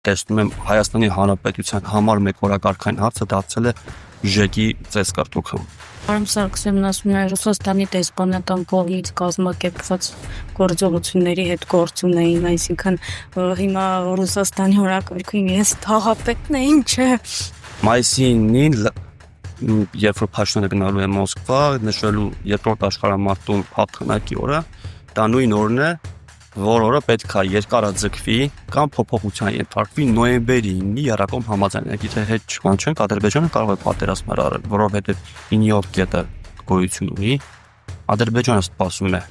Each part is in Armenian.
տեսնում եմ Հայաստանի Հանրապետության համար մեկ օրակարգային հարցը դարձել է ԺԿ-ի ծեսկարտուքը։ Պարոն Սարգսյանն ասում է Ռուսաստանի դեսպանատան կողմից կազմակերպված գործողությունների հետ գործ ունեին, այսինքն հիմա Ռուսաստանի օրակարգին ես թաղապետն է, ինչ է։ Մայիսի 9-ին, երբ որ Փաշինյանը գնալու է Մոսկվա, նշելու երկրորդ աշխարհամարտում հաղթանակի օրը, դա նույն օրն է, որ օրը պետք է երկարաձգվի կամ փոփոխության ենթարկվի նոյեմբերի 9-ի Երակոմ համաձայնագիր, եթե հետ չկանչենք, Ադրբեջանը կարող է պատերազմներ արել, որովհետև 9-րդ կետը գոյություն ունի, Ադրբեջանը սպասում է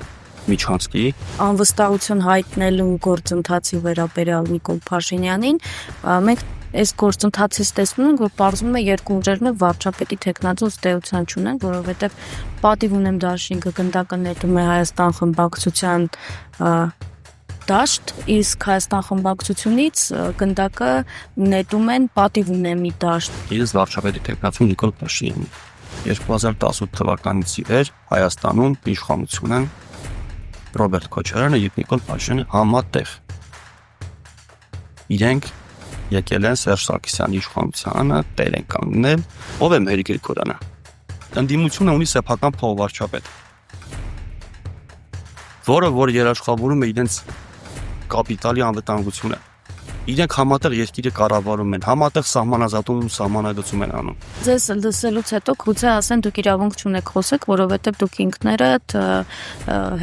միջանցքի Անվստահություն հայտնելու գործընթացի վերաբերյալ Նիկոլ Փաշինյանին, մենք այս գործընթացից տեսնում ենք, որ պարզվում է երկու ուժերն էլ վարչապետի թեկնածու ըստեյության չունեն, որովհետև պատիվ ունեմ դաշինքը գնդակը նետում է Հայաստան խմբակցության դաշտ, իսկ Հայաստան խմբակցությունից գնդակը նետում են պատիվ ունեմի դաշտ։ Ես վարչապետի թեկնածու Նիկոլ Փաշինյանը 2018 թվականից ի վեր Հայաստանում իշխանություն են Ռոբերտ Քոչարյանը եւ Նիկոլ Փաշինյանը համատեղ։ Իրենք եկել են Սերժ Սարգսյանի իշխանությանը, տեր են կանգնել, ով է Մերիկ Գրիգորյանը։ Ընդդիմությունը ունի սեփական փոխվարչապետ, որ երաշխավորում է իրենց կապիտալի անվտանգությունը։ Իրենք համատեղ երկիրը կառավարում են, համատեղ սահմանազատում ու սահմանագծում են անում։ Ձեզ լսելուց հետո գուցե ասեն դուք իրավունք չունեք խոսեք, որովհետև դուք ինքներդ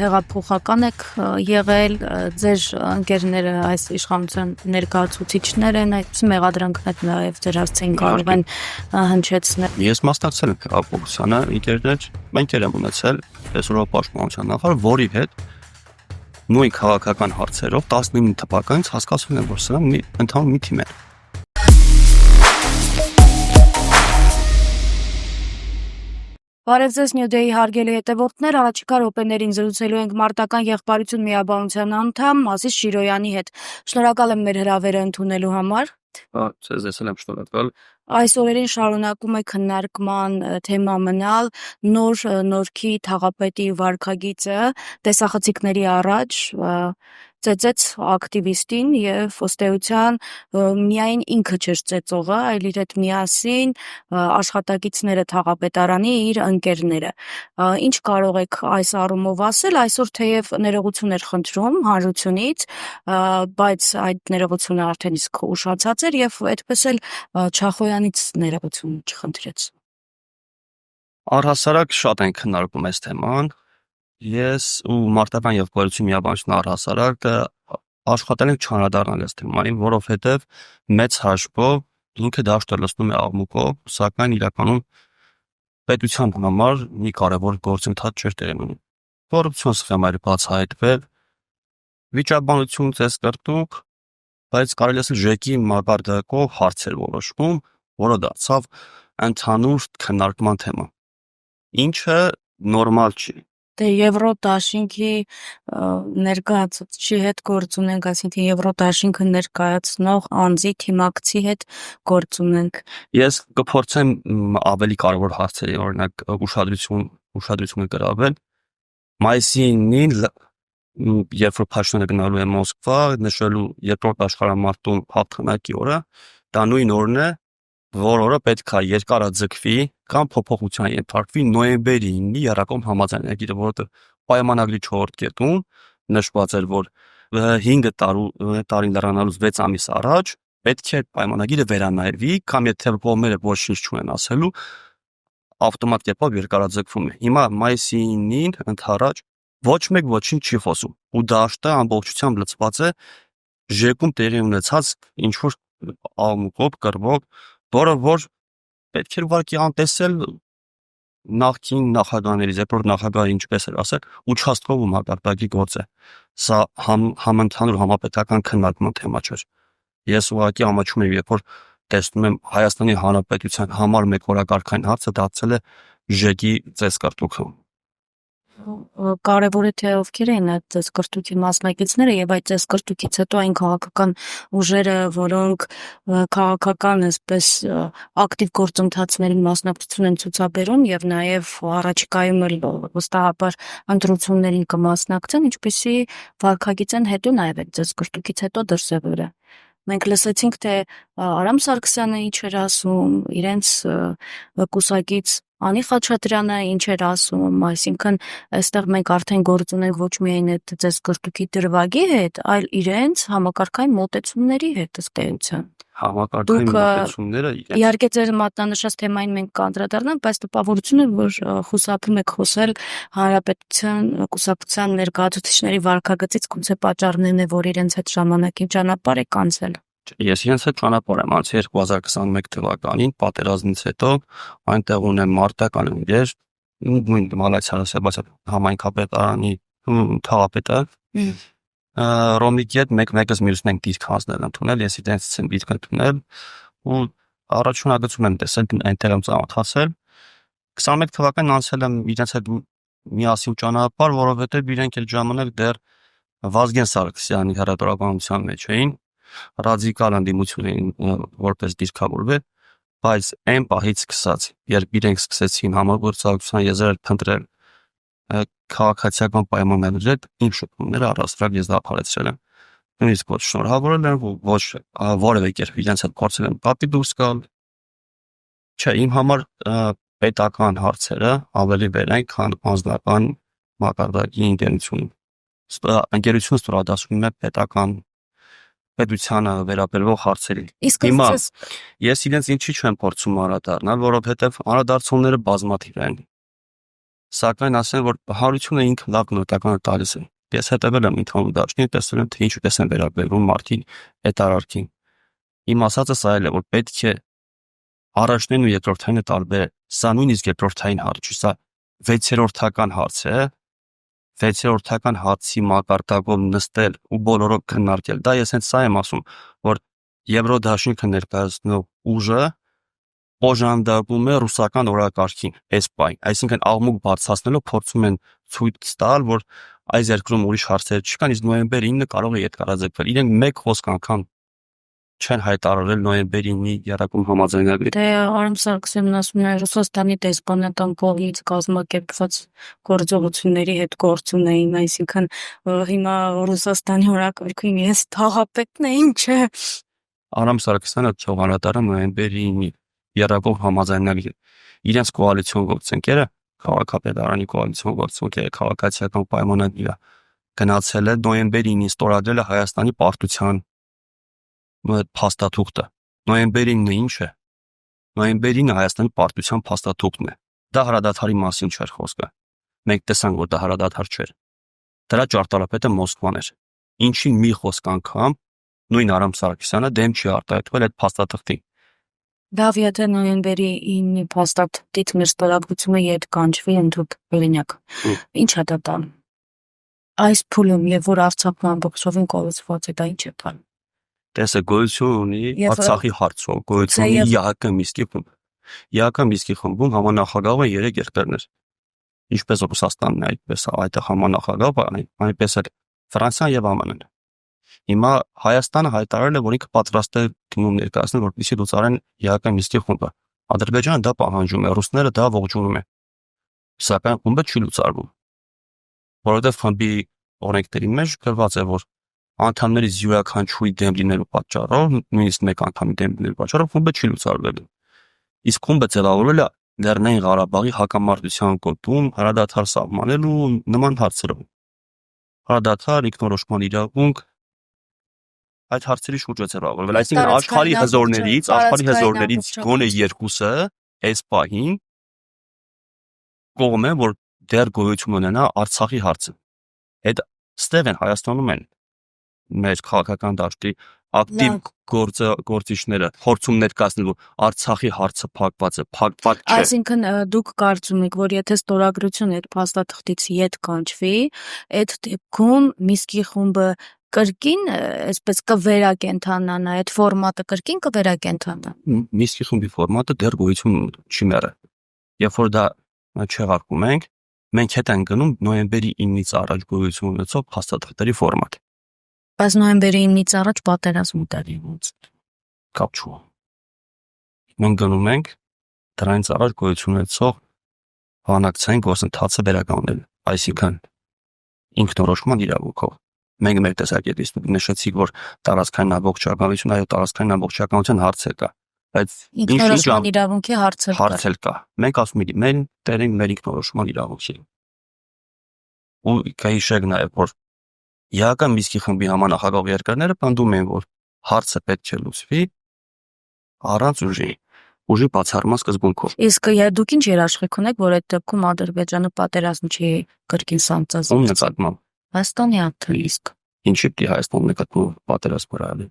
հեղափոխական եք եղել, ձեր ընկերները այս իշխանության ներկայացուցիչներ են, այս մեղադրանքներ նաև ձեր հասցեին կարող են հնչեցնել։ Ես մասնակցել եմ հեղափոխությանը, ընկերներ, մենք եմ ունեցել Տեսորով պաշտպանության նախարար, որի հետ նույն քաղաքական հարցերով 19 թվականից հասկացել եմ, որ սրանք ընդհանուր մի թիմ են։ Բարև ձեզ New Day-ի հարգելի հետևորդներ, առաջիկա րոպեներին զրուցելու ենք մարտական եղբայրություն միաբանության անդամ Ազիզ Շիրոյանի հետ։ Շնորհակալ եմ մեր հրավերը ընդունելու համար։ Ձեզ եմ շնորհակալ։ Այս օրերին շարունակում է քննարկման թեմա մնալ նորքի թաղապետի վարքագիծը տեսախցիկների առաջ ծեծեց ակտիվիստին եւ ըստ էության միայն ինքը չէր ծեծողը, այլ իր հետ միասին աշխատակիցները թաղապետարանի իր ընկերները։ Ինչ կարող եք այս առումով ասել, այսօր թեև ներողություն էր խնդրում հանրությունից, բայց այդ ներողությունը արդեն իսկ ուշացած էր եւ այդպես էլ Չախոյանից ներողություն չխնդրեց։ Առհասարակ շատ են քննարկում այս թեման։ Ես ու մարտական եղբայրություն միաբանություն առհասարակ աշխատել ենք չանդրադառնալ այս թեմային, որովհետև մեծ հաշվով ինքը դաշտը լցնում է աղմուկով, սակայն իրականում պետության համար մի կարևոր գործընթաց չէր տեղի ունենում։ Կոռուպցիոն սխեմայր բացահայտվել, վիճաբանություն ծեսկրտուք, բայց կարելի ասել ԺԿ-ի մակարդակով հարցեր որոշվում, որը դարձավ ընդհանուր քննարկման թեմա։ Ինչը նորմալ չի։ Դե Եվրոդաշինքի ներկայացուցիչի հետ գործ ունենք, այսինքն Եվրոդաշինքը ներկայացնող անձի թիմակցի հետ գործ ունենք։ Ես կփորձեմ ավելի կարևոր հարցերի, օրինակ ուշադրությունը գրավել։ Մայիսի 9-ին, երբ որ Փաշինյանը գնալու է Մոսկվա, նշելու երկրորդ աշխարհամարտում հաղթանակի օրը, դա նույն օրն է, որ օրը պետք է երկարաձգվի կամ փոփոխության ենթարկվի նոյեմբերի 9-ի Երակոմ համաձայնագիրը, որը պայմանագրի 4-րդ կետում նշված էր, որ 5 տարին լրանալուց 6 ամիս առաջ պետք է պայմանագիրը վերանայվի, կամ եթե կողմերը ոչինչ չունեն ասելու, ավտոմատ կերպով երկարաձգվում է։ Հիմա մայիսի 9-ին ընդառաջ ոչ մեկ ոչինչ չի խոսում, ու դաշտը ամբողջությամբ լցված է ԺԿ-ում տեղի ունեցած ինչ որ աղմուկով, կռվով, որ պետք է ուղղակի անտեսել նախկին նախագահներից, երբ նախագահը ինչպես էր ասել, ուչաստկով ու մակարդակի գործ է։ Սա համընդհանուր համապետական քննարկման թեմա չէր։ Ես ուղղակի ամաչում եմ, երբ որ տեսնում եմ Հայաստանի Հանրապետության համար մեկ օրակարգային հարցը դարձել է ԺԿ-ի ծեսկարտուքը։ Կարևոր է թե ովքեր են այդ ծեսկրտուքի մասնակիցները եւ այդ ծեսկրտուքից հետո այն քաղաքական ուժերը, որոնք քաղաքական այսպես ակտիվ գործընթացներին մասնակցություն են ցուցաբերում եւ նաեւ առաջիկայում էլ վստահաբար ընտրություններին կմասնակցեն, ինչպեսի վարքագիծ են հետո նաեւ այդ ծեսկրտուքից հետո դրսևորը։ մենք լսեցինք, թե Արամ Սարգսյանը ինչ էր ասում, իրենց կուսակից Անի Խաչատրյանը ինչ էր ասում, այսինքն այստեղ մենք արդեն գործ ունենք ոչ միայն այդ ձեզ կրտուքի դրվագի հետ, այլ իրենց համակարգային մոտեցումների հետ ըստ էության։ Համակարգային մոտեցումները Իհարկե ձեր մատնանշած թեմային մենք կանդրադառնանք, բայց տպավորություն է, որ խուսափում եք խոսել Հանրապետության կուսակցության ներկայացուցիչների վարքագծից, գուցե պատճառներն է, որ իրենց հետ ժամանակին ճանապարհ եք անցել։ Ես իրենց հետ ճանապարհ եմ անցել 2021 թվականին, պատերազմից հետո այնտեղ ունեմ մարտական ընկեր, նույն Մալացիա համայնքապետարանի թաղապետը, Ռոմիկի հետ մեկս մյուսն ենք դիրք հանձնել ընդունել, ես իրենցից եմ դիրք ընդունել ու առաջնագծում եմ տեսել այնտեղ եմ ծանոթացել 21 թվականին անցել եմ իրենց հետ միասին ճանապարհ, որովհետև իրենք այդ ժամանակ դեռ Վազգեն Սարգսյանի հրատարակության մեջ էին, ռադիկալ ընդդիմություն էին որպես դիրքավորվել, բայց այն պահից սկսած, երբ իրենք սկսեցին համագործակցության եզրեր փնտրել քաղաքացիական պայմանների հետ, իմ շփումները առաստրակ ես դադարեցրել եմ։ Նույնիսկ ոչ շնորհավորել եմ, ոչ որևէ կերպ իրենց հետ փորձել եմ կապի դուրս գալ։ Չէ, իմ համար պետական հարցերը ավելի վեր են, քան անձնական մակարդակի ընկերությունը ստորադասում է պետությանը վերաբերող հարցերին։ Հիմա ես իրենց ինչի չեմ փորձում անդրադառնալ, որովհետև անդրադարձողները բազմաթիվ են։ Սակայն ասեմ, որ հանրությունը ինքը լավ նոտականը տալիս է։ Ես հետևել եմ ընդհանուր դաշտին, տեսել եմ, թե ինչու են վերաբերվում մարդի այդ արարքին։ Իմ ասածս այլ է, որ պետք է առաջնային ու երկրորդայինը տարբեր է։ Սա նույնիսկ երկրորդային հարց չի, սա 6-րդական հարց է։ 6-րդական հարցի մակարդակով նստել ու բոլորով քննարկել։ Դա ես հենց սա եմ ասում, որ Եվրոդաշինքը ներկայացնող ուժը օժանդակում է ռուսական օրակարգին, էսպայն, այսինքն աղմուկ բարձրացնելով փորձում են ցույց տալ, որ այս երկրում ուրիշ հարցեր չկան, իսկ նոյեմբեր 9-ը կարող է երկարաձգվել։ Իրենք մեկ խոսք անգամ չեն հայտարարել նոյեմբեր 9-ի երակոմ համաձայնագրի։ Դե Արամ Սարգսյանն ասում է Ռուսաստանի դեսպանատան կողմից կազմակերպված գործողությունների հետ գործ ունեին, այսինքն հիմա Ռուսաստանի օրակարգում ես թաղապետն է, ինչ է։ Արամ Սարգսյանը ճողանատարը նոյեմբեր 9-ի երակոմ համաձայնագրի։ Իրենց կոալիցիոն գործընկերը, քաղաքապետարանի կոալիցիոն գործընկերը քաղաքացիական պայմանագիրը գնացել է նոյեմբեր 9-ին ստորագրել է Հայաստանի պարտության փաստաթուղթը։ Նոյեմբեր 9-ը ինչ է։ Նոյեմբեր 9-ը Հայաստանի պարտության փաստաթուղթն է։ Դա հրադադարի մասին չէր խոսքը։ Մենք տեսանք, որ դա հրադադար չէր։ Դրա ճարտարապետը Մոսկվան էր։ Ինչի մի խոսք անգամ նույն Արամ Սարգսյանը դեմ չի արտահայտվել այդ փաստաթղթին։ Լավ, եթե նոյեմբերի 9-ի փաստաթղթից մեր ստորագրությունը ետ կանչվի ընդհանուր օրինակ։ Ինչ է դա տան։ Այս փուլում, եւ որ Արցախն ամբողջովին կորցված է, դա ինչ է տան։ Տեսը գոյություն ունի Արցախի հարցով, գոյություն ունի ԵԱՀԿ Միսկի խումբ։ ԵԱՀԿ Միսկի խմբում համանախագահը 3 երկրներ։ Ինչպես Ռուսաստանն է, այդպես այդտեղ համանախագահը, այնպես էլ Ֆրանսիան եւ ԱՄՆ-ն։ Հիմա Հայաստանը հայտարարել է, որ ինքը պատրաստ է դիմում ներկայացնել, որպեսզի լուծարեն ԵԱՀԿ Միսկի խումբը։ Ադրբեջանը դա պահանջում է, ռուսները դա ողջունում են։ Սակայն խումբը չի լուծարվում։ Որովհետև խմբի օրենքների մեջ գրված է, որ անդամներից յուրաքանչյուրի դեմ լինելու պատճառով, նույնիսկ մեկ անդամի դեմ լինելու պատճառով խումբը չի լուծարվել։ Իսկ խումբը ձևավորվել է Լեռնային Ղարաբաղի հակամարտության կոչում, հրադադար սահմանելու նման հարցերով։ Հրադադար, ինքնորոշման իրավունք այդ հարցերի շուրջ է ձևավորվել։ Այսինքն աշխարհի հզորներից գոնե երկուսը այս պահին կողմ է, որ դեռ գոյություն ունենա Արցախի հարցը։ Այդ ստեղ են Հայաստանում են մեր քաղաքական դաշտի ակտիվ գործիչները փորձում ներկայացնել, որ Արցախի հարցը փակված է, փակված չէ։ Այսինքն դուք կարծում եք, որ եթե ստորագրությունը այդ փաստաթղթից ետ կանչվի, այդ դեպքում Միսկի խումբը կրկին, այսպես կվերակենդանանա, այդ ֆորմատը կրկին կվերակենդանա։ Միսկի խումբի ֆորմատը դեռ գոյություն չի մեռել։ Երբ որ դա չեղարկում ենք, մենք հետ ենք գնում նոյեմբերի 9-ից առաջ գոյություն ունեցող փաստաթղթերի ֆորմատ։ Բայց նոյեմբերի 9-ից առաջ պատերազմ ուտելի ոնց կապ չու։ Մենք գնում ենք դրանից առաջ գոյություն ունեցող բանակցային գործընթացը վերականգնել, այսինքն ինքնորոշման իրավունքով։ մենք մեր տեսակետից նշեցիք, որ տարածքային ամբողջականություն, այո, տարածքային ամբողջականության հարց է կա, բայց ինքնորոշման իրավունքի հարց էլ կա։ Մենք ասում ենք, մենք տերենք մեր ինքնորոշման իրավունքի։ Ու կհիշեք նաև, որ Իհական Միսկի խմբի համանախագահ երկրները պնդում են, որ հարցը պետք է լուծվի առանց ուժի բացառման սկզբունքով։ Իսկ դուք ինչ երաշխիք ունեք, որ այդ դեպքում Ադրբեջանը պատերազմ չի կրկին սանձազերծել։ Ում նկատմամբ։ Հայաստանի անդր իսկ։ Ինչի՞ պիտի Հայաստանը նկատմամբ պատերազմ կրալի։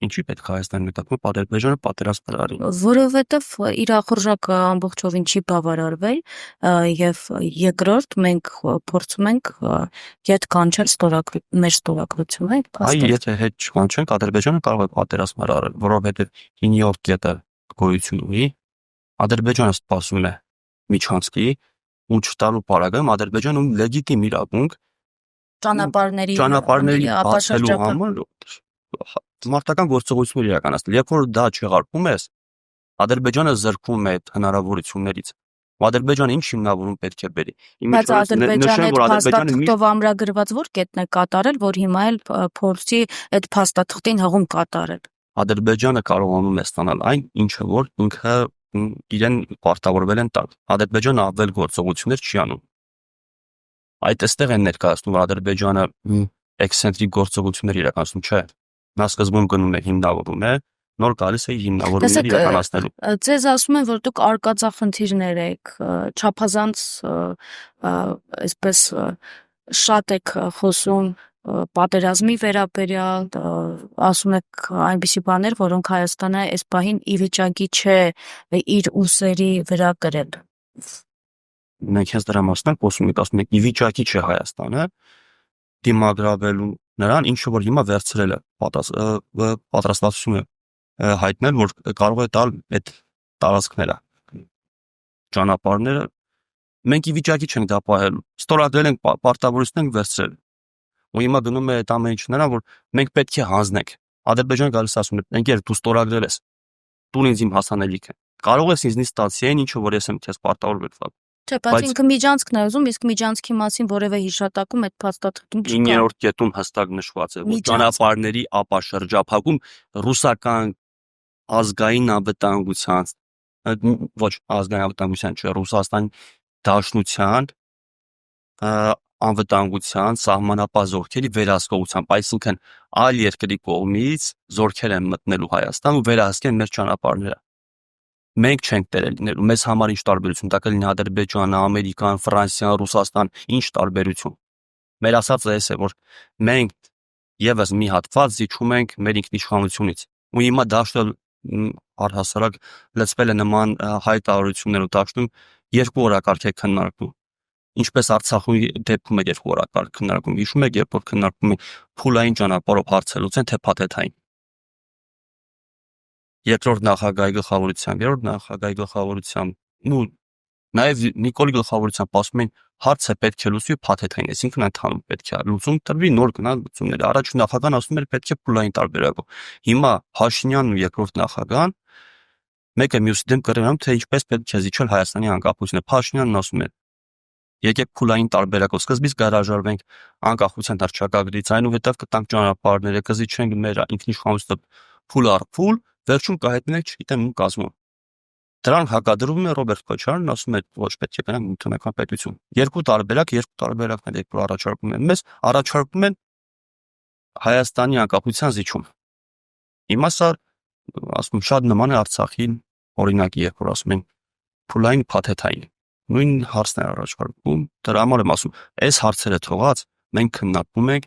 Ինչի՞ պետք է Հայաստանի նկատմամբ Ադրբեջանը պատերազմ կրալի։ Որովհետև իր ախորժակը ամբողջովին չի բավարարվել եւ երկրորդ մենք փորձում ենք հետ կանչել մեր ստորագրությունը այդ փաստը։ Այ եթե հետ չկանչենք Ադրբեջանը կարող է պատերազմ արարել, որովհետև 9-րդ կետը գոյություն ունի։ Ադրբեջանը սպասում է միջանցքի ու չտալու պարագայում Ադրբեջանը ունի լեգիտիմ իրավունք ճանապարհների բացելու համար մարտական գործողություններ իրականացնել։ Երբ որ դա չեղարկում ես, Ադրբեջանը զրկվում է այդ հնարավորություններից։ Ադրբեջանը ինչ հիմնավորում պետք է բերի։ Բայց Ադրբեջանը այդ փաստաթղթով ամրագրված որ կետն է կատարել, որ հիմա էլ փորձի այդ փաստաթղթին հղում կատարել։ Ադրբեջանը կարողանում է ստանալ այն, ինչը որ ինքը իրեն պարտավորվել են տալ։ Ադրբեջանը ավել գործողություններ չի անում։ Այդ այստեղ են ներկայացնում, որ Ադրբեջանը էքսցենտրիկ գործողություններ իրականացնում չէ։ Նա սկզբում գնում է հիմնավորում է, նոր գալիս է հիմնավորումներ իրականացնելու։ Ձեզ ասում են, որ դուք արկածախնդիրներ եք, չափազանց այսպես շատ եք խոսում պատերազմի վերաբերյալ, ասում եք այնպիսի բաներ, որոնք Հայաստանը այս պահին ի վիճակի չէ իր ուսերի վրա կրել։ Մենք հենց դրա մասն ենք խոսում, ասում ենք ի վիճակի չէ Հայաստանը դիմագրավելու նրան, ինչը որ հիմա վերցրել է պատրաստվածությունը հայտնել, որ կարող է տալ այդ տարածքները, ճանապարհները, մենք ի վիճակի չենք դա պահել, ստորագրել ենք, պարտավորություն ենք վերցրել։ Ու հիմա գնում է այդ ամեն ինչ նրան, որ մենք պետք է հանձնենք։ Ադրբեջանը գալիս ասում է, ընկեր, դու ստորագրել ես, տուն ինձ իմ հասանելիքը։ Կարող ես ինձնից ստացի այն, ինչը որ ես եմ քեզ պարտավորվել տալ։ Չէ, բայց ինքը միջանցքն է ուզում, իսկ միջանցքի մասին որևէ հիշատակում այդ փաստաթղթում չկա։ 9-րդ կետում հստակ նշված է, որ ճանապարհների ապաշրջափակում ռուսական ազգային անվտանգության, ոչ ազգային անվտանգության, չէ, Ռուսաստանի Դաշնության անվտանգության սահմանապահ զորքերի վերահսկողությամբ, այսինքն այլ երկրի կողմից զորքեր են մտնելու Հայաստան ու վերահսկեն մեր ճանապարհները։ Մենք չենք տերելիներու, մեզ համար ինչ տարբերություն, դա կլինի Ադրբեջանը, Ամերիկան, Ֆրանսիան, Ռուսաստան, ինչ տարբերություն։ Մեր ասածը էս է, որ մենք եւս մի հատված զիջում ենք մեր ինքնիշխանությունից։ Ու հիմա դաշտը առհասարակ լծվել է նման հայտարարություններով, դաշտում երկու օրակարգ է քննարկվում։ Ինչպես Արցախի դեպքում է երկու օրակարգ քննարկում, հիշում եք, երբ որ քննարկում են փուլային ճանապարհով հարց լուծեն, թե փաթեթային։ Երկրորդ նախագահի գլխավորությամբ, երրորդ նախագահի գլխավորությամբ, ու նաև Նիկոլի գլխավորությամբ ասում են հարցը պետք է լուծվի փաթեթային, այսինքն ընդհանուր պետք է լուծում տրվի, նոր գնալ լուծումների։ Առաջին նախագահան ասում էր պետք է փուլային տարբերակով։ Հիմա Փաշինյանն ու երկրորդ նախագահան մեկը մյուսի դեմ կռիվանում, թե ինչպես պետք է զիջել Հայաստանի անկախությունը։ Փաշինյանն ասում է եկեք փուլային տարբերակով սկզբից գարաժարվենք անկախության հռչակագրից, այնուհետև կտանք ճանապարհները, կզիջենք մեր ինքնիշխանությունը փուլ առ փուլ, վերջում կհայտնենք, չգիտեմ, ում կազմում։ Դրան հակադրվում է Ռոբերտ Քոչարյանն, ասում է ոչ պետք է գնանք տնտեսական պետություն։ Երկու տարբերակներ եք առաջարկում են մեզ, առաջարկում են Հայաստանի անկախության զիջում։ Հիմա սա ասում շատ նման է Արցախին օրինակի, երբ որ ասում են փուլային փաթեթային։ Նույն հարցն է առաջարկում, դրա համար եմ ասում, այս հարցերը թողած մենք քննարկում ենք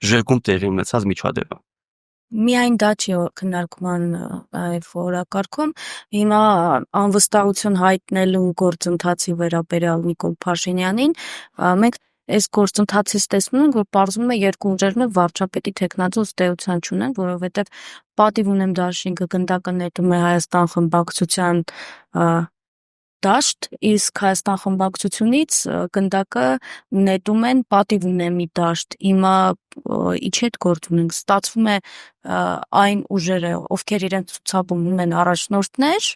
ժերգում տեղի ունեցած միջադեպը։ Միայն դա չի քննարկման օրակարգում, հիմա անվստահություն հայտնելու գործընթացի վերաբերյալ Նիկոլ Փաշինյանին, մենք այս գործընթացից տեսնում ենք, որ պարզվում է երկու ուժերն էլ վարչապետի թեկնածու ըստեյության չունեն, որովհետև պատիվ ունեմ դաշինքը գնդակը նետում է Հայաստան խմբակցության դաշտ, իսկ Հայաստան խմբակցությունից գնդակը նետում են պատիվ ունեմի դաշտ։ Հիմա ինչի՞ հետ գործ ունենք, ստացվում է այն ուժերը, ովքեր իրենց ցուցաբերում են առաջնորդներ,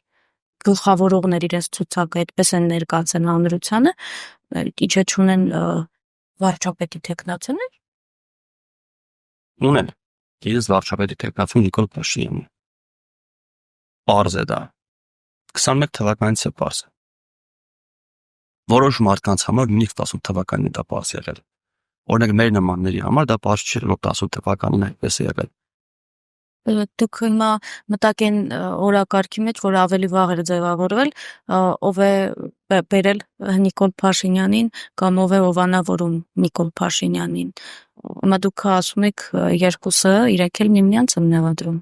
գլխավորողներ իրենց ցուցակը այդպես են ներկայացել հանրությանը, իջե չունեն վարչապետի տեխնացիաներ։ Ունեն իրենց վարչապետի տեխնացիան Նիկոլ Փաշինյանը։ Պարզ է դա։ 21 թվականից է պարզ։ Որոշ մարդկանց համար նույնիսկ 18 թվականին դա պարզ եղել։ Օրինակ մեր նմանների համար դա պարզ չէ, որ 18 թվականին այդպես է եղել։ Դուք հիմա մտակ են օրակարգի մեջ, որ ավելի վաղ էր ձևավորվել, ով է բերել Նիկոլ Փաշինյանին կամ ով է ովանավորում Նիկոլ Փաշինյանին։ Հիմա դուք ասում եք երկուսը իրենք էլ միմյանց են նվադրում։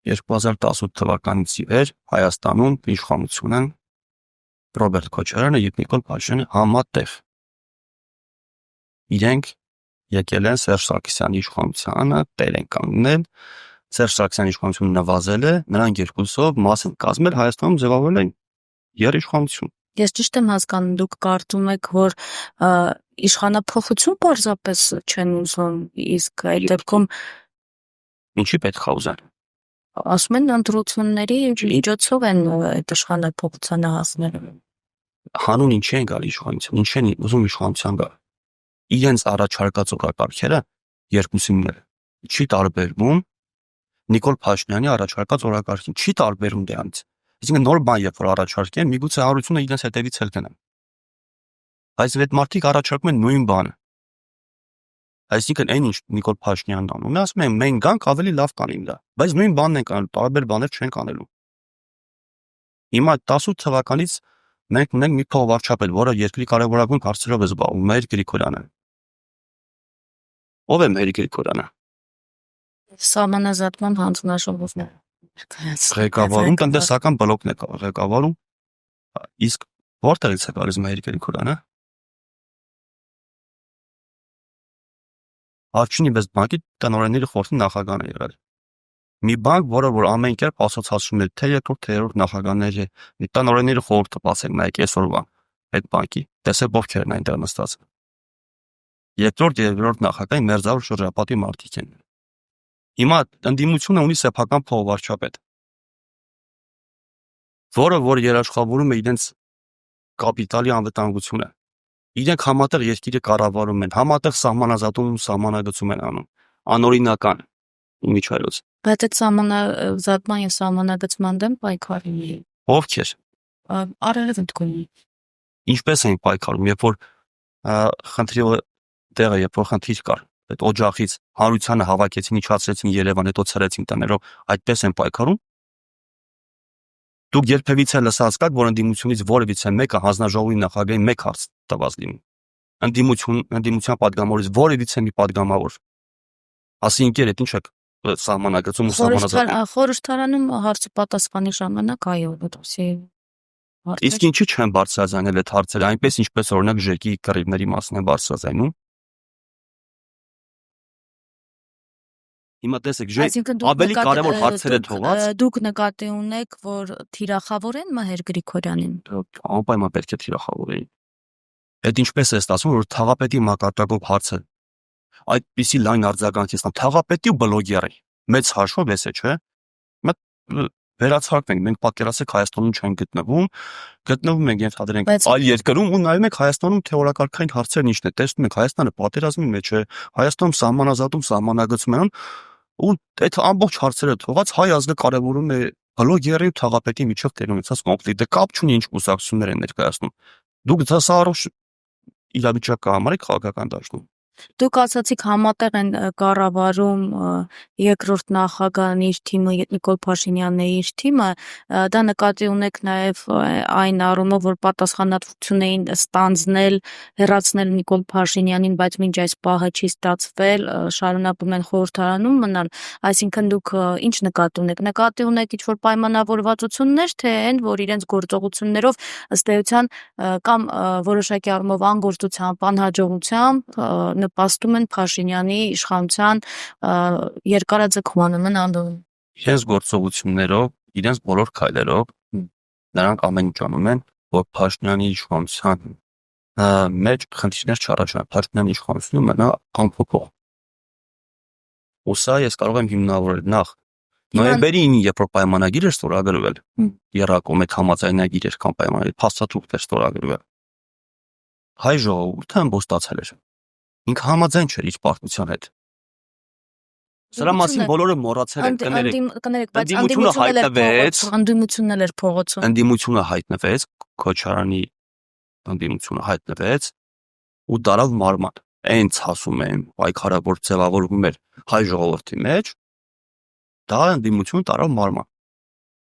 2018 թվականից ի վեր Հայաստանում իշխանություն են Ռոբերտ Քոչարյանը եւ Նիկոլ Փաշինյանը համատեղ։ Իրենք եկել են Սերժ Սարգսյանի իշխանությանը, տեր են կանգնել, Սերժ Սարգսյանի իշխանությունը նվազել է, նրանք երկուսով մաս են կազմել Հայաստանում ձևավորել են երիշխանություն։ Ես ճիշտ եմ հասկանում, դուք կարծում եք, որ իշխանափոխություն պարզապես չեն ուզում, իսկ այդ դեպքում Ինչի պետք է ուզեն։ ասում են ընտրությունների միջոցով են այդ իշխանափոխությանը հասնել։ Հանուն ինչի են գալի իշխանության, ինչ են ուզում իշխանության գալ։ Իրենց առաջարկած օրակարգերը երկուսինն չի տարբերվում Նիկոլ Փաշինյանի առաջարկած օրակարգին, չի տարբերվում դրանից։ Այսինքն նոր բան երբ որ առաջարկեն, միգուցե հարությունը իրենց հետևից էլ գնան։ Այս այդ մարդիկ առաջարկում են նույն բանը։ Այսինքն այն ինչ Նիկոլ Փաշինյանն անում է, ասում են մենք գանք ավելի լավ կանենք դա, բայց նույն բանն են անում, տարբեր բաներ չեն կանելու։ Հիմա 18 թվականից մենք ունենք մի փոխվարչապետ, որը երկրի կարևորագույն հարցերով է զբաղվում, Մհեր Գրիգորյանը։ Ով է Մհեր Գրիգորյանը։ Սահմանազատման հանձնաժողովն է։ Ղեկավարում տնտեսական բլոկն է ղեկավարում։ Իսկ որտեղից է գալիս Մհեր Գրիգորյանը։ Արչինի վեզ բանկի տնօրենների խորհրդի նախագահն է եղել։ Մի բանկ, որը որ ամեն կերպ ասոցիացիոն է, թե երկրորդ, թե երրորդ նախագահներ է։ Մի տնօրենների խորհուրդը բացեք նայեք այսօրվա այդ բանկի։ Տեսեք ովքեր են այնտեղ նստած։ Երկրորդ եւ երրորդ նախագահի մերձավոր շրջապատի մարդիկ են։ Հիմա ընդդիմությունը ունի սեփական փոխվարչապետ, որը որ երաշխավորում է իրենց կապիտալի անվտանգությունը։ Իրենք համատեղ երկիրը կառավարում են, համատեղ սահմանազատում ու սահմանագծում են անում։ Անօրինական միջայլոց։ Բայց այդ սահմանազատման եւ սահմանագծման դեմ պայքարի։ Ովքեր։ Արևելքում։ Ինչպես են պայքարում, երբ որ խնդրի տեղը, երբ որ խնդիր կար, այդ օջախից հանրությանը հավաքեցին, իջացրեցին Երևան, հետո ցրեցին տներով, այդպես են պայքարում։ Դուք երբևիցե լսած կաք, որ ընդդիմությունից որևիցե մեկը հանձնաժողովի նախագահին մեկ հարց տված լինի։ Ընդդիմության падգամավորից որևիցե մի падգամավոր ասի ինքեր այդ ինչ է սահմանագծում ու սահմանազատում։ Խորհրդարանում հարցի պատասխանի ժամանակ այո, դպսի։ Իսկ ինչի չեն բարձրաձայնել այդ հարցերը, այնպես ինչպես օրինակ ԺԿ-ի կռիվների մասն են բարձրաձայնում։ Հիմա տեսեք, ավելի կարևոր հարցերը թողած։ Դուք նկատի ունեք, որ թիրախավոր են Մհեր Գրիգորյանին։ Անպայման պետք է թիրախավորեին։ Այդ ինչպես է ստացվում, որ թաղապետի մակարդակով հարցը այդպիսի լայն արձագանքից տամ թաղապետի ու բլոգերի մեծ հաշվով էս է, չէ՞։ Վերացարկվենք, մենք պատկերացրեք Հայաստանում չեն գտնվում ենք ենթադրենք այլ երկրում ու նայում ենք Հայաստանում թեորակարգային հարցերն ինչն է, տեսնում ենք Հայաստանը պատերազմի մեջ է, Հայաստանում սահմանազատում, սահմանագծում են ու այդ ամբողջ հարցերը թողած հայ ազգը կարևորում է բլոգերի ու թաղապետի միջև տեղ ունեցած կոնֆլիկտը, կապ չունի ինչ կուսակցություններ են ներկայացնում։ Դուք դա սա առողջ իրավիճակ կհամարեք քաղաքական դաշտում։ Դուք ասացիք համատեղ են կառավարում երկրորդ նախագահն իր թիմը, Նիկոլ Փաշինյանն է իր թիմը, դա նկատի ունեք նաև այն առումով, որ պատասխանատվություն էին ստանձնել, հեռացնել Նիկոլ Փաշինյանին, բայց մինչ այս պահը չի ստացվել, շարունակում են խորհրդարանում մնալ, այսինքն դուք ինչ նկատի ունեք, նկատի ունեք ինչ-որ պայմանավորվածություններ, թե այն, որ իրենց գործողություններով ըստ էության կամ որոշակի առումով անգործությամբ, անհաջողությամբ նպաստում են Փաշինյանի իշխանության երկարաձգմանը մնալուն։ Իրենց գործողություններով, իրենց բոլոր քայլերով նրանք ամեն ինչ անում են, որ Փաշինյանի իշխանության մեջ խնդիրներ չառաջանան, Փաշինյանի իշխանությունը մնա անփոփոխ։ Ու սա ես կարող եմ հիմնավորել նախ Նոյեմբերի 9-ին երբ որ պայմանագիր էր ստորագրվել, երակոմ այդ համաձայնագիր էր կամ պայմանագիր, փաստաթուղթ էր ստորագրվել։ Հայ ժողովուրդը ըմբոստացել էր։ Ինքը համաձայն չէր իր պարտության հետ։ Սրա մասին բոլորը մոռացել են, կներեք, բայց ընդդիմությունը հայտնվեց, անդիմությունն էր փողոցում։ ընդդիմությունը հայտնվեց, Քոչարյանի ընդդիմությունը հայտնվեց ու դարավ մարման։ Այնց ասում եմ, պայքարավոր ձևավորվում էր հայ ժողովրդի մեջ, դա ընդդիմություն տարավ մարման։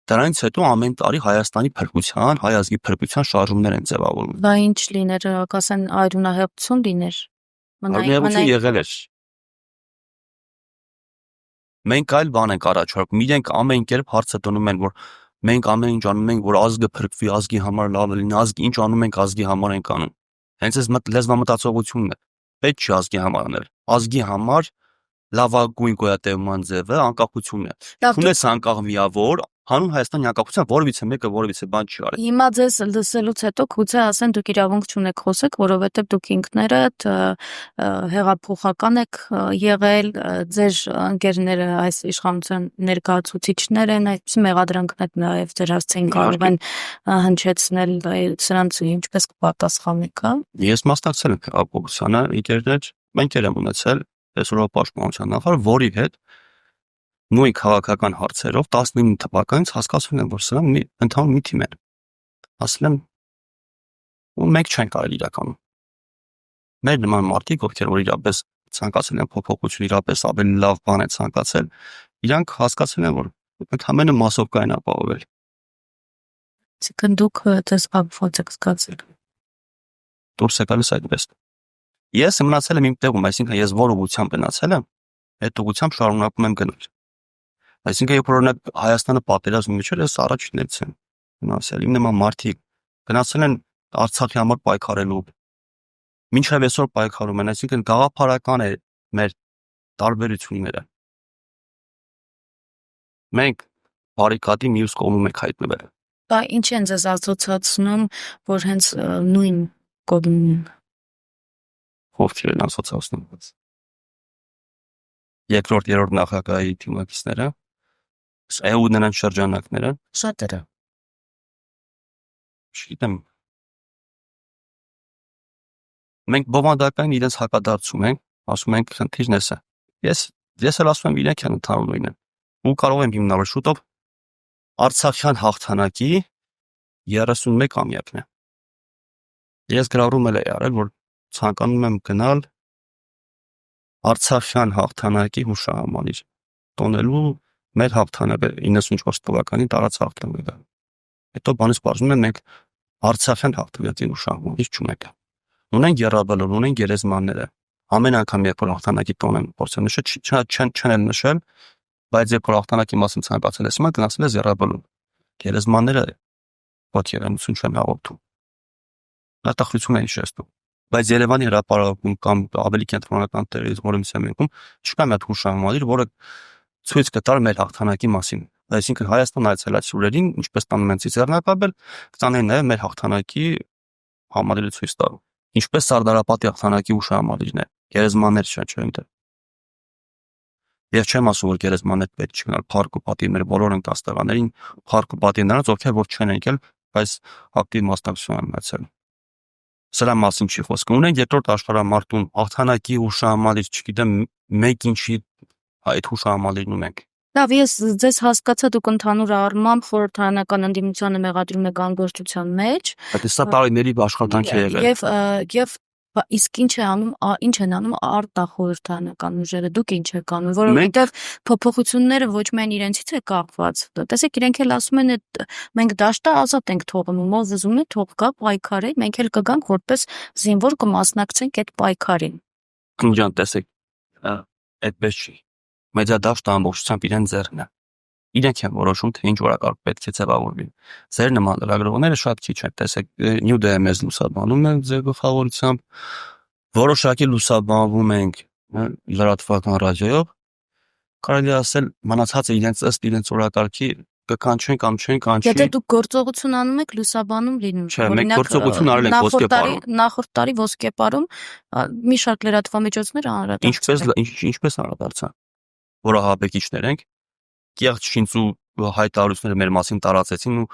Դրանից հետո ամեն տարի Հայաստանի փրկության, հայ ազգի փրկության շարժումներ են ձևավորվում։ Դա ինչ լիներ, կասեն արյունահեղություն լիներ։ Արյունահեղություն եղել էր։ Մենք այլ բան ենք առաջարկում, իրենք ամեն կերպ հարցը դնում են, որ մենք ամեն ինչ անում ենք, որ ազգը փրկվի, ազգի համար լավ լինի, ազգի ինչ անում ենք, ազգի համար ենք անում։ Հենց այս լեզվամտածողությունն է։ Պետք չի ազգի համար անել։ Ազգի համար լավագույն գոյատևման ձևը անկախությունն է։ Ունես անկախ միավոր, հանուն Հայաստանի անկախության որևիցե մեկը որևիցե բան չի արել։ Հիմա ձեզ լսելուց հետո գուցե ասեն դուք իրավունք չունեք խոսեք, որովհետև դուք ինքներդ հեղափոխական եք եղել, ձեր ընկերները այս իշխանության ներկայացուցիչներ են, այս մեղադրանքներ նաև ձեր հասցեին կարող են հնչեցնել, սրանց ինչպես կպատասխանեք, հա։ Ես մասնակցել եմ հեղափոխությանը, ինքերներ, մենք եմ ունեցել այսօրվա պաշտպանության նախարար, որի հետ նույն քաղաքական հարցերով 19 թվականից հասկացել եմ, որ սրանք ընդհանուր մի թիմ են։ Ասել եմ, ու մենք չենք արել իրականում։ Մեր նման մարդիկ, ովքեր որ իրապես ցանկացել են փոփոխություն, իրապես ավելի լավ բան են ցանկացել, իրանք հասկացել են, որ ընդհանրապես մասով կային ապահովել։ Այսինքն դուք դες ափոց եք զգացել։ Դուրս եկալիս այդպես։ Ես մնացել եմ իմ տեղում, այսինքն ես որ ուղղությամբ գնացել եմ, այդ ուղղությամբ շարունակում եմ գնալ։ Այսինքն երբ որ օրինակ Հայաստանը պատերազմի մեջ էր, ես առաջիններից եմ գնացել, իմ նման մարդիկ գնացել են Արցախի համար պայքարելու, մինչև այսօր պայքարում են, այսինքն գաղափարական է մեր տարբերությունները։ Մենք բարիկադի մյուս կողմում ենք հայտնվել։ Դա ինչ են ձեզ ասոցացնում, որ հենց նույն կողմում Ովքեր են ասոցացնում։ Երկրորդ, երրորդ նախագահի թիմակիցները, EU նրանց շրջանակները, շատերը։ Չգիտեմ։ Մենք բովանդակային իրենց հակադարձում ենք, ասում ենք խնդիրն է սա։ Ես էլ ասում եմ իրենք են ընդհանուր նույնը։ Ու կարող եմ հիմնավոր շուտով Արցախյան հաղթանակի 31-ամյակն է։ Ես գրառում եմ արել, որ ցանկանում եմ գնալ Արցախյան հաղթանակի հուշահամալիր տոնելու մեր հաղթանակը 94 թվականի տարած հաղթանակը։ Հետո բանից բացում եմ մենք Արցախյան հաղթանակի հուշահամալիր չունենք։ Ունենք Եռաբելոն, ունենք գերեզմանները։ Ամեն անգամ երբ որ հաղթանակի տոն եմ փորձել նշել, չեն նշել, բայց երբ որ հաղթանակի մասին ցանկացել ես, հիմա գնացել ես Եռաբելոն։ Գերեզմանները ոչ երամություն չեմ հաղորդում։ Արտահայտություն է հիշեցնում։ Բայց Երևանի հրապարակում կամ ավելի կենտրոնական տեղից որոնցիամենքում չկա մի հատ հուշահամալիր, որը ցույց կտար մեր հաղթանակի մասին։ Այսինքն Հայաստան այցելացիներին, ինչպես տանում են Ծիծեռնակաբել, կտանեն նաև մեր հաղթանակի համալիրը ցույց տալու։ Ինչպես Սարդարապատի հաղթանակի հուշահամալիրն է, գերեզմաններ չէ այնտեղ։ Ես չեմ ասում, որ գերեզմաններ պետք չի գնալ, փառք ու պատիվներ բոլոր ընկաստեղաներին, փառք ու պատիվ նրանց, ովքեր որ չեն եկել, բայց ակտիվ մասնակցություն են ունեցել։ Սրա մասին չի խոսքը։ Ունենք երկրորդ աշխարհամարտում հաղթանակի հուշահամալիր, չգիտեմ, մեկ ինչի այդ հուշահամալիրն ունենք։ Լավ, ես ձեզ հասկացա, դուք ընդհանուր առմամբ խորհրդարանական ընդդիմությանը մեղադրում եք անգործության մեջ։ Դա տարիների աշխատանք է եղել։ Եվ իսկ ինչ են անում արտախորհրդարանական ուժերը, դուք ինչ եք անում, որովհետև փոփոխությունները ոչ միայն իրենցից է կախված։ Տեսեք, իրենք էլ ասում են, մենք դաշտը ազատ ենք թողնում, ով ուզում է թող գա պայքարի, մենք էլ կգանք որպես զինվոր կմասնակցենք այդ պայքարին։ Ջան, տեսեք, այդպես չի։ Մեծադաշտը ամբողջությամբ իրեն ձեռն է։ Իրենք են որոշում, թե ինչ որակարգ պետք է ձևավորվի։ Ձեր նման լրագրողները շատ քիչ են, տեսեք, New DMS լուսաբանում են ձեր գլխավորությամբ, որոշակի լուսաբանվում ենք լրատվական ռադիոյով, կարելի ասել մնացածը իրենց ըստ իրենց օրակարգի կկանչեն կամ չեն կանչի։ Եթե դուք գործողություն անում եք, լուսաբանում լինում։ Չէ, մենք գործողություն արել ենք ոսկեպարում։ Նախորդ տարի ոսկեպարում մի շարք լրատվամիջոցներ անդրադարձան։ Ինչպես անդրադարձան, որ ահաբեկիչներ ենք, կեղծ շինց ու հայտարարությունները մեր մասին տարածեցին ու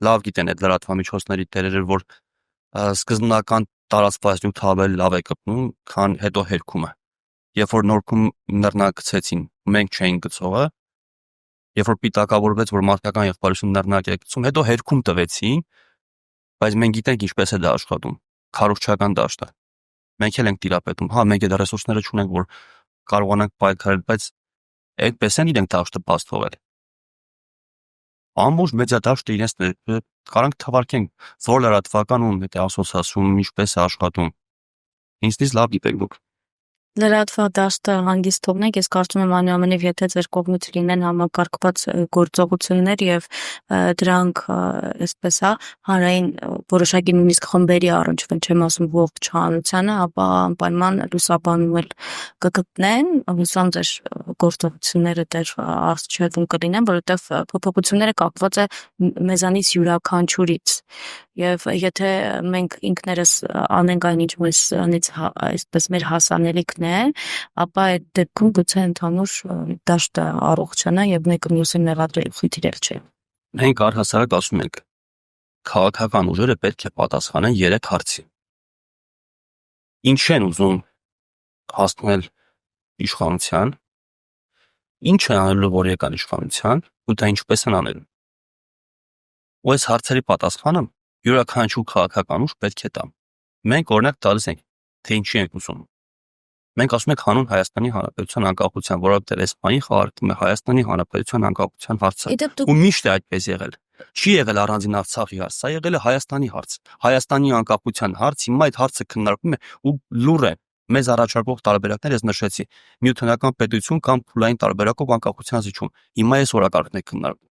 լավ գիտեն այդ լրատվամիջոցների տերերը, որ սկզբնական տարածված նյութը ավելի լավ է գտնում, քան հետո հերքումը։ Երբ որ նորքում նռնակցեցին, մենք չէինք գծողը, երբ որ պիտակավորվեց, որ մարդկական եղբայրություն նռնակ է գծում, հետո հերքում տվեցին, բայց մենք գիտենք ինչպես է դա աշխատում, քարոզչական դաշտ է։ Մենք էլ ենք տիրապետում, հա, մենք այդ ռեսուրսները չունենք, որ կարողանանք պայքարել, բայց այդպես են իրենք դաշտը բաց թողել։ Ամբողջ մեդիադաշտը իրենց կարանք թվարկենք որ լրատվական ու ասոցիացիոն ինչպես է աշխատում։ Ինձնից լավ գիտեք դուք։ Լրատվադաշտը հանգիստ թողնենք, ես կարծում եմ անամենիվ եթե ձեր կողմից լինեն համակարգված գործողություններ եւ դրանք այսպես հանրային որոշակի նույնիսկ խմբերի առնչվեն, չեմ ասում ողջ հանրությանը, ապա անպայման լուսաբանում էլ կգտնեն, հուսամ ձեր գործողությունները դեռ արդյունքում կլինեն, որովհետեւ փոփոխությունները կապված է մեզանից յուրաքանչյուրից եւ եթե մենք ինքներս անենք այնինչ մեզանից այսպես մեր հասանելիքն է, ապա այդ դեպքում գուցե ընդհանուր դաշտը առողջանա եւ մեկը մյուսին նեղադրելու խնդիրել չէ։ Մենք առհասարակ ասում ենք քաղաքական ուժերը պետք է պատասխանեն 3 հարցի։ Ինչ են ուզում հասնել իշխանության, ինչ են անելու որ եկան իշխանության, ու դա ինչպես են անելու։ Ու այս հարցերի պատասխանը յուրաքանչյուր քաղաքական ուժ պետք է տա։ Մենք օրինակ տալիս ենք, թե ինչի ենք ուզում։ Մենք ասում ենք հանուն Հայաստանի Հանրապետության անկախության, որովհետև այս բանի խաղարկում է Հայաստանի Հանրապետության անկախության հարցը։ Ու միշտ է այդպես եղել։ Չի եղել առանձին Արցախի հարց, սա եղել է Հայաստանի հարց։ Հայաստանի անկախության հարց, հիմա այդ հարցը քննարկվում է ու լուր է։ Մեզ առաջարկող տարբերակներ ես նշեցի։ Նյութական պետություն կամ փուլային տարբերակով անկախության զիջում։ Հիմա այս օրակարգն է քննարկվում։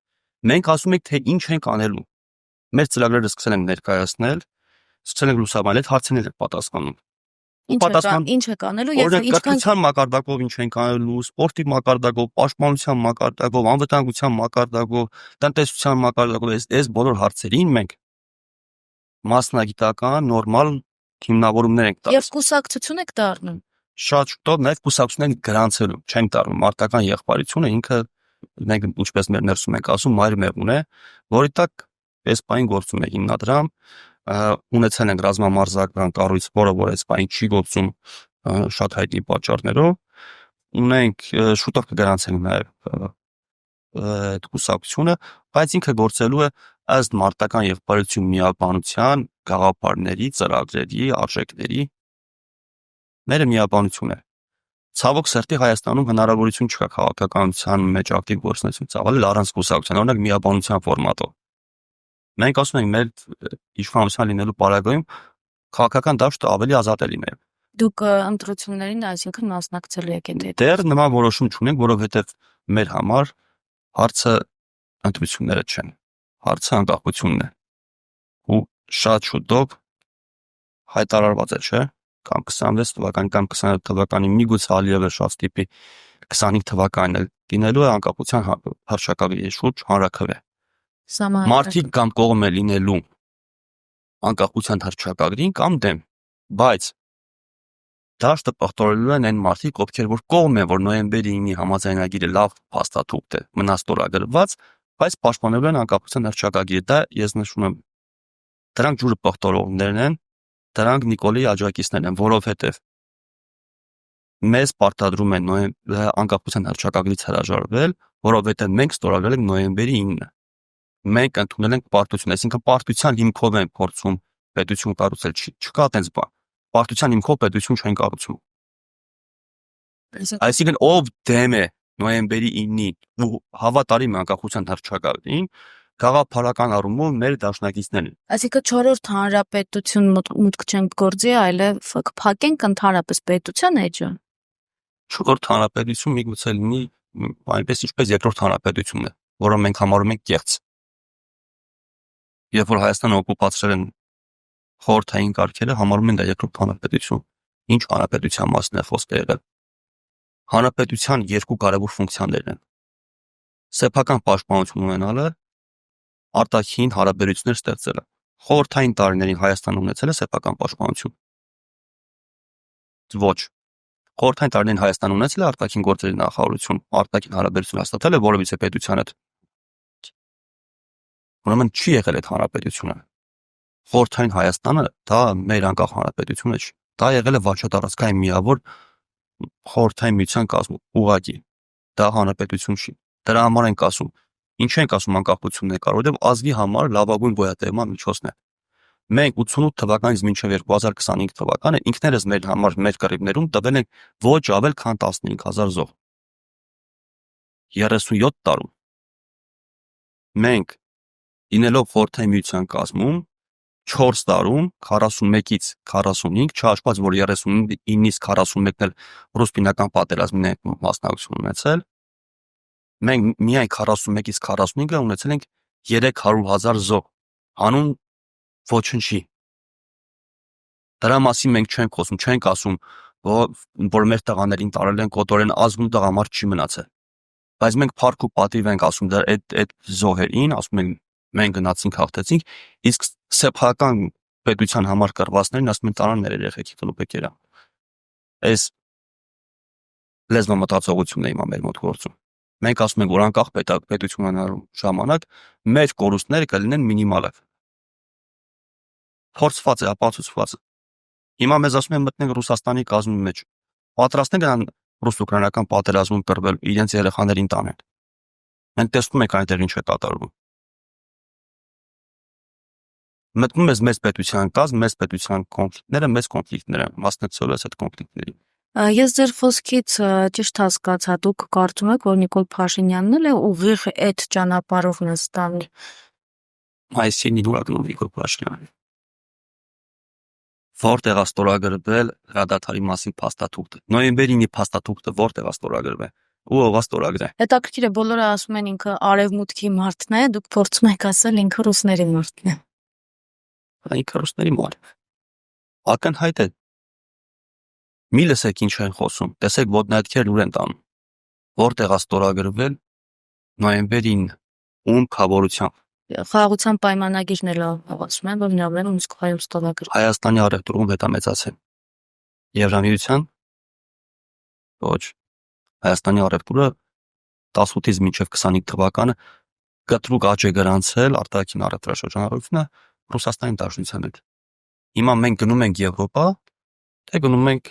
Մենք ասում ենք, թե ինչ ենք անելու։ Մեր ծրագրերը սկսել ենք ներկայացնել, սկսել ենք լուսաբանել, այդ հարցերին ենք պատասխանում։ Ինչ է կանելու եւ ինչքան մակարդակով ինչ են կանելու, սպորտի մակարդակով, պաշտպանության մակարդակով, անվտանգության մակարդակով, տնտեսության մակարդակով, այս բոլոր հարցերին մենք մասնագիտական նորմալ հիմնավորումներ ենք տալիս։ Եվ կուսակցություն եք դառնում։ Շատ շուտով նաև կուսակցություն ենք գրանցելու, չենք դառնում մարտական եղբայրությունը ինքը մենք ինչպես մեր ներսում ենք ասում, մայր մեղուն է, որի տակ այս բանին գործում է հիմնադրամ, ունեցել ենք ռազմամարզական կառույց, որը որ այս բանին չի գործում շատ հայտնի պատճառներով, ունենք շուտով կգրանցենք նաև այդ կուսակցությունը, բայց ինքը գործելու է ըստ մարտական եղբայրություն միաբանության գաղափարների, ծրագրերի, արժեքների մեր միաբանություն է։ Ցավոք սերտի Հայաստանում հնարավորություն չկա քաղաքականության մեջ ակտիվ գործունեություն ծավալել առանց կուսակցության, օրինակ միաբանության ֆորմատով։ Մենք ասում ենք մեր իշխանության լինելու պարագայում քաղաքական դաշտը ավելի ազատ է լինել։ Դուք ընտրություններին, այսինքն մասնակցելու եք այդ։ Դեռ նման որոշում չունենք, որովհետև մեր համար հարցը ընտրությունները չեն։ Հարցը անկախությունն է։ Ու շատ շուտով հայտարարված է, չէ՞, կամ 26 թվականի կամ 27 թվականի միգուցե Ալիևը շատ տիպի 25 թվականին էլ դինելու է անկախության հռչակագրի շուրջ հանրաքվե։ Մարդիկ կամ կողմ է լինելու անկախության հռչակագրին կամ դեմ, բայց դաշտը պղտորելու են այն մարդիկ, ովքեր որ կողմ են, որ նոյեմբերի 9-ի համաձայնագիրը լավ փաստաթուղթ է, մնաստորագրված, բայց պաշտպանելու են անկախության հռչակագիրը։ Դա ես նշում եմ, դրանք ջուրը պղտորողներն են, դրանք Նիկոլի աջակիցներն են, որովհետև մեզ պարտադրում են անկախության հռչակագրից հրաժարվել, որովհետև մենք ստորագրել ենք նոյեմբերի 9-ը։ Մենք ընդունել ենք պարտություն, այսինքն պարտության հիմքով են փորձում պետություն կառուցել, չկա այդպես բան։ Պարտության հիմքով պետություն չեն կառուցում։ Այսինքն ով դեմ է նոյեմբերի 9-ի ու հավատարիմ անկախության հռչակագրին, գաղափարական առումով մեր դաշնակիցներն են։ Այսինքն 4-րդ հանրապետություն մուտք չենք գործի, այլև կփակենք ընդհանրապես պետության էջը։ 4-րդ հանրապետություն միգուցե լինի այնպես ինչպես 2-րդ հանրապետությունն է, որը մենք համարում ենք կեղծ։ Երբ որ Հայաստանը օկուպացրել են խորհրդային կարգերը, համարում են դա 2-րդ հանրապետություն։ Ինչ հանրապետության մասին է խոսքը եղել։ Հանրապետության երկու կարևոր ֆունկցիաներ են։ Սեփական պաշտպանություն ունենալը, արտաքին հարաբերություններ ստեղծելը։ Խորհրդային տարիներին Հայաստանը ունեցել է սեփական պաշտպանություն։ Ոչ։ խորհրդային տարիներին Հայաստանը ունեցել է արտաքին գործերի նախարարություն, արտաքին հարաբերություն հաստատել է որևիցե պետության հետ։ Ուրեմն չի եղել այդ հանրապետությունը։ Խորհրդային Հայաստանը դա մեր անկախ հանրապետությունը չի։ Դա եղել է վաճառատարածքային միավոր խորհրդային միության կազմում, ուղղակի։ Դա հանրապետություն չի։ Դրա համար ենք ասում, ինչ ենք ասում անկախությունն է կարող, որովհետև ազգի համար լավագույն գոյատևման միջոցն է։ Մենք 88 թվականից մինչև 2025 թվականը ինքներս մեր համար մեր կռիվներում տվել ենք ոչ ավել քան 15000 զոհ։ 37 տարում մենք լինելով խորհրդային միության կազմում 4 տարում 41-ից 45, չհաշված որ 39-ից 41-ն էլ ռուս-ֆինական պատերազմին է մասնակցություն ունեցել, մենք միայն 41-ից 45-ը ունեցել ենք 300,000 զոհ, հանուն ոչնչի։ Դրա մասին մենք չենք խոսում, չենք ասում, որ մեր տղաներին տարել են կոտորեն, ազգում տղամարդ չի մնացել։ Բայց մենք փառք ու պատիվ ենք ասում դա այդ զոհերին, ասում ենք մենք գնացինք հաղթեցինք, իսկ սեփական պետության համար կռվածներին ասում են տարան ներ երեխեքի կլուպեկերա։ Այս լեզվամտածողությունն է հիմա մեր մոտ գործում։ Մենք ասում ենք որ անկախ պետություն ունենալու ժամանակ մեր կորուստները կլինեն մինիմալ։ Փորձված է, ապացուցված։ Հիմա մեզ ասում են մտնենք Ռուսաստանի կազմի մեջ։ Պատրաստ են ռուս-ուկրաինական պատերազմում կռվել, իրենց երեխաներին տանեն։ Մենք տեսնում ենք այնտեղ ինչ է կատարվում։ Մտնում ես մեծ պետության կազմ, մեծ պետության կոնֆլիկտները, մեծ կոնֆլիկտները, մասնակցելու ես այդ կոնֆլիկտներին։ Ես ձեր խոսքից ճիշտ հասկացա, դուք կարծում եք, որ Նիկոլ Փաշինյանն էլ է ուղիղ այդ ճանապարհով նստան։ Այսինքն դուրակնում Նիկոլ Փաշինյանը։ Որտեղ է ստորագրվել հրադադարի մասին փաստաթուղթը։ Նոյեմբերի 9-ի փաստաթուղթը որտեղ է ստորագրվել։ Ու ով է ստորագրել։ Հետաքրքիր է, բոլորը ասում են ինքը արևմուտքի մարդն է, դուք փորձում եք ասել ինքը ռուսների մարդն է։ Ինքը ռուսների մարդ։ Ակնհայտ է։ Մի լսեք ինչ են խոսում։ Տեսեք ոտնատքեր ուր են տանում։ Որտեղ է ստորագրվել նոյեմբերի 9 ում կառավարությամբ։ Խաղաղության պայմանագիրն էլ ասում են, որ նավեր Մոսկվայում ստորագրել։ Հայաստանի առևտրում հետամեծացել։ Եվրամիության ոչ։ Հայաստանի առևտուրը 18-ից մինչև 25 թվականը կտրուկ աճ է գրանցել արտաքին առևտրաշրջանառությունը Ռուսաստանի Դաշնության հետ։ Հիմա մենք գնում ենք Եվրոպա, թե գնում ենք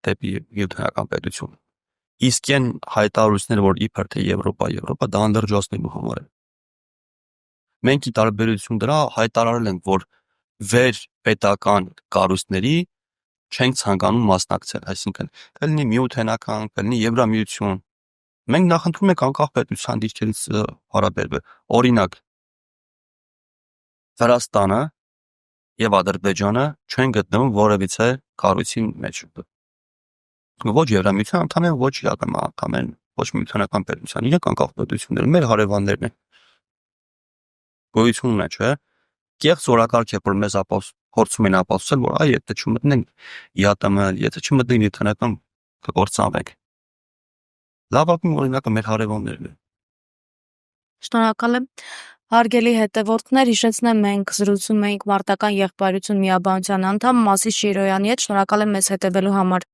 դեպի Միութենական պետություն։ Իսկ այն հայտարարությունները, որ իբր թե Եվրոպա, դա անդրջացնելու համար է։ Մենք ի տարբերություն դրա հայտարարել ենք, որ վեր պետական կառույցների չենք ցանկանում մասնակցել, այսինքն կլինի Միութենական, կլինի Եվրամիություն։ Մենք նախընտրում ենք անկախ պետության դիրքերից հարաբերվել։ Օրինակ Վրաստանը եւ Ադրբեջանը չեն գտնվում որևիցե կառույցի մեջ։ Ոչ Եվրամիության անդամ են, ոչ ԵԱՏՄ անդամ են, ոչ Միութենական պետության, իրենք անկախ պետություններ, մեր հարևաններն են։ Գոյություն ունի, չէ՞։ Կեղծ օրակարգ է, որ մեզ փորձում են ապացուցել, որ այ եթե չմտնենք ԵԱՏՄ, եթե չմտնենք Միութենական կկործանվենք։ Լավագույն օրինակը մեր հարևաններն են։ Շնորհակալ եմ։ Հարգելի հետևորդներ, հիշեցնեմ մենք զրուցում էինք մարտական եղբայրություն միաբանության անդամ Մասիս Շիրոյանի հետ։ Շնորհակալ եմ մեզ հետևելու համար։